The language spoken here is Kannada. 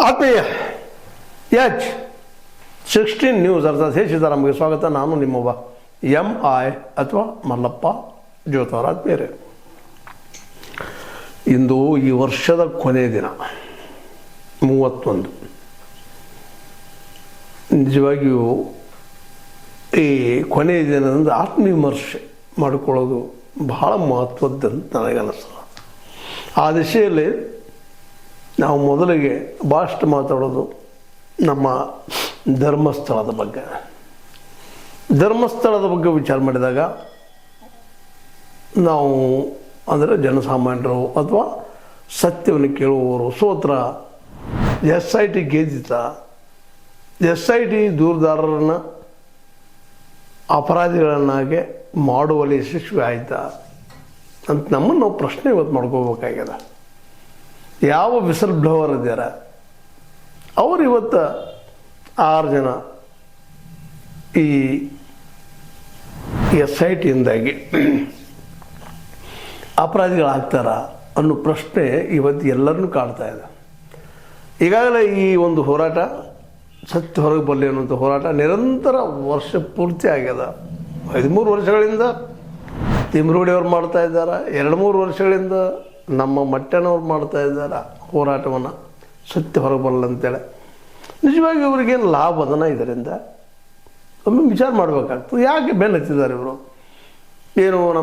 ಆತ್ಮೀಯ H16 ನ್ಯೂಸ್ ಅರ್ಥಾತ್ ಸಿದ್ದರಾಮಯ್ಯ ಸ್ವಾಗತ. ನಾನು ನಿಮ್ಮೊಬ್ಬ MI ಅಥವಾ ಮಲ್ಲಪ್ಪ ಜ್ಯೋತವರ ಆತ್ಮೀಯರೇ. ಇಂದು ಈ ವರ್ಷದ ಕೊನೆಯ ದಿನ 31. ನಿಜವಾಗಿಯೂ ಈ ಕೊನೆಯ ದಿನದಿಂದ ಆತ್ಮವಿಮರ್ಶೆ ಮಾಡಿಕೊಳ್ಳೋದು ಬಹಳ ಮಹತ್ವದ್ದಂತ ನನಗನ್ನಿಸ್ತದೆ. ಆ ದಿಶೆಯಲ್ಲಿ ನಾವು ಮೊದಲಿಗೆ ಭಾಳಷ್ಟು ಮಾತಾಡೋದು ನಮ್ಮ ಧರ್ಮಸ್ಥಳದ ಬಗ್ಗೆ. ಧರ್ಮಸ್ಥಳದ ಬಗ್ಗೆ ವಿಚಾರ ಮಾಡಿದಾಗ ನಾವು ಅಂದರೆ ಜನಸಾಮಾನ್ಯರು ಅಥವಾ ಸತ್ಯವನ್ನು ಕೇಳುವವರು ಸೋತ್ರ SIT ಗೆದ್ದಿತ, SIT ದೂರದಾರರನ್ನು ಅಪರಾಧಿಗಳನ್ನಾಗೆ ಮಾಡುವಲ್ಲಿ ಯಶಸ್ವಿ ಆಯಿತಾ ಅಂತ ನಮ್ಮನ್ನು ನಾವು ಪ್ರಶ್ನೆ ಇವತ್ತು ಮಾಡ್ಕೋಬೇಕಾಗ್ಯದ. ಯಾವ ವಿಸಲ್ ಬ್ಲೋವರ್ ಇದ್ದಾರ ಅವರು ಇವತ್ತು 6 ಜನ ಈ SITಯಿಂದಾಗಿ ಅಪರಾಧಿಗಳಾಗ್ತಾರ ಅನ್ನೋ ಪ್ರಶ್ನೆ ಇವತ್ತು ಎಲ್ಲರನ್ನೂ ಕಾಡ್ತಾ ಇದೆ. ಈಗಾಗಲೇ ಈ ಒಂದು ಹೋರಾಟ ಸತ್ಯ ಹೊರಗೆ ಬರಲಿ ಅನ್ನುವಂಥ ಹೋರಾಟ ನಿರಂತರ ವರ್ಷ ಪೂರ್ತಿ ಆಗ್ಯದ. 13 ವರ್ಷಗಳಿಂದ ತಿಮ್ರೋಡಿಯವ್ರು ಮಾಡ್ತಾ ಇದ್ದಾರೆ, 2-3 ವರ್ಷಗಳಿಂದ ನಮ್ಮ ಮಟ್ಟನವ್ರು ಮಾಡ್ತಾ ಇದ್ದಾರೆ ಹೋರಾಟವನ್ನು ಸತ್ಯ ಹೊರಗೆ ಬರಲ್ಲ ಅಂತೇಳಿ. ನಿಜವಾಗಿ ಇವ್ರಿಗೇನು ಲಾಭ ಅದನ್ನ ಇದರಿಂದ ಒಮ್ಮೆ ವಿಚಾರ ಮಾಡಬೇಕಾಗ್ತದೆ. ಯಾಕೆ ಬೆನ್ನು ಹತ್ತಿದ್ದಾರೆ ಇವರು? ಏನು ನಮ್ಮ